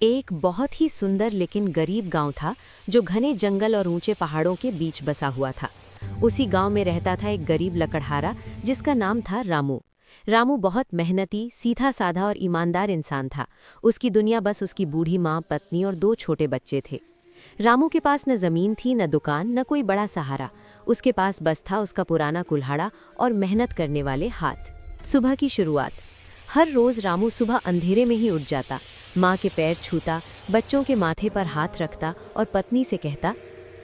एक बहुत ही सुंदर लेकिन गरीब गांव था जो घने जंगल और ऊंचे पहाड़ों के बीच बसा हुआ था। उसी गांव में रहता था एक गरीब लकड़हारा जिसका नाम था रामू। रामू बहुत मेहनती, सीधा साधा और ईमानदार इंसान था। उसकी दुनिया बस उसकी बूढ़ी माँ, पत्नी और 2 छोटे बच्चे थे। रामू के पास न जमीन थी, न दुकान, न कोई बड़ा सहारा। उसके पास बस था उसका पुराना कुल्हाड़ा और मेहनत करने वाले हाथ। सुबह की शुरुआत। हर रोज रामू सुबह अंधेरे में ही उठ जाता, माँ के पैर छूता, बच्चों के माथे पर हाथ रखता और पत्नी से कहता,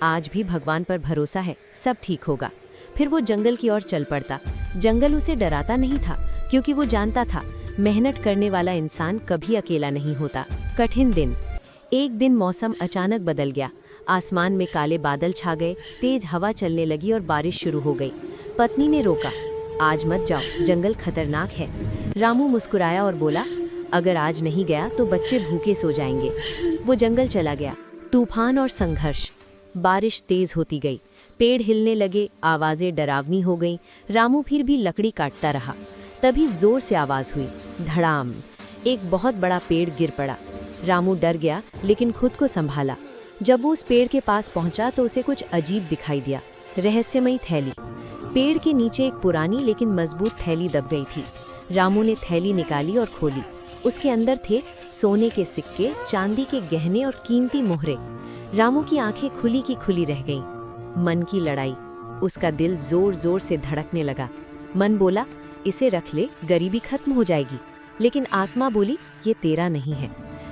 आज भी भगवान पर भरोसा है, सब ठीक होगा। फिर वो जंगल की ओर चल पड़ता। जंगल उसे डराता नहीं था, क्योंकि वो जानता था मेहनत करने वाला इंसान कभी अकेला नहीं होता। कठिन दिन। एक दिन मौसम अचानक बदल गया। आसमान में काले बादल छा गए, तेज हवा चलने लगी और बारिश शुरू हो गई। पत्नी ने रोका, आज मत जाओ, जंगल खतरनाक है। रामू मुस्कुराया और बोला, अगर आज नहीं गया तो बच्चे भूखे सो जाएंगे। वो जंगल चला गया। तूफान और संघर्ष। बारिश तेज होती गई, पेड़ हिलने लगे, आवाजें डरावनी हो गईं। रामू फिर भी लकड़ी काटता रहा। तभी जोर से आवाज हुई, धड़ाम। एक बहुत बड़ा पेड़ गिर पड़ा। रामू डर गया, लेकिन खुद को संभाला। जब वो उस पेड़ के पास पहुंचा तो उसे कुछ अजीब दिखाई दिया। रहस्यमयी थैली। पेड़ के नीचे एक पुरानी लेकिन मजबूत थैली दब गई थी। रामू ने थैली निकाली और खोली। उसके अंदर थे सोने के सिक्के, चांदी के गहने और कीमती मोहरे। रामू की आंखें खुली की खुली रह गईं। मन की लड़ाई। उसका दिल जोर जोर से धड़कने लगा। मन बोला, इसे रख ले, गरीबी खत्म हो जाएगी। लेकिन आत्मा बोली, ये तेरा नहीं है।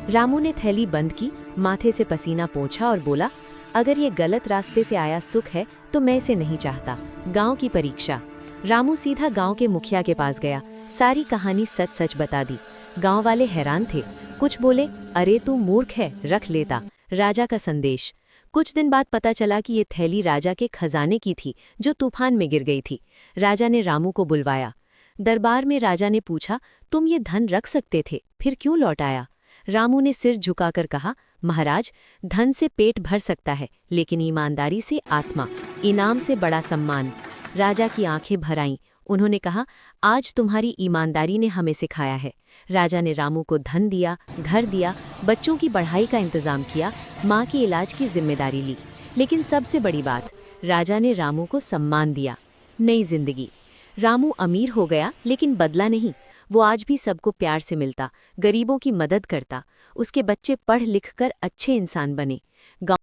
रामू ने थैली बंद की, माथे से पसीना पोंछा और बोला, अगर ये गलत रास्ते से आया सुख है तो मैं इसे नहीं चाहता। गांव की परीक्षा। रामू सीधा गांव के मुखिया के पास गया। सारी कहानी सच सच बता दी। गांव वाले हैरान थे। कुछ बोले, अरे तू मूर्ख है, रख लेता। राजा का संदेश। कुछ दिन बाद पता चला कि ये थैली राजा के खजाने की थी, जो तूफान में गिर गई थी। राजा ने रामू को बुलवाया। दरबार में राजा ने पूछा, तुम ये धन रख सकते थे, फिर क्यों लौटाया? रामू ने सिर झुकाकर कहा, महाराज, धन से पेट भर सकता है, लेकिन ईमानदारी से आत्मा। इनाम से बड़ा सम्मान। राजा की आंखें भर आईं। उन्होंने कहा, आज तुम्हारी ईमानदारी ने हमें सिखाया है। राजा ने रामू को धन दिया, घर दिया, बच्चों की पढ़ाई का इंतजाम किया, माँ के इलाज की जिम्मेदारी ली। लेकिन सबसे बड़ी बात, राजा ने रामू को सम्मान दिया। नई जिंदगी। रामू अमीर हो गया, लेकिन बदला नहीं। वो आज भी सबको प्यार से मिलता, गरीबों की मदद करता। उसके बच्चे पढ़ लिख कर अच्छे इंसान बने। गाँव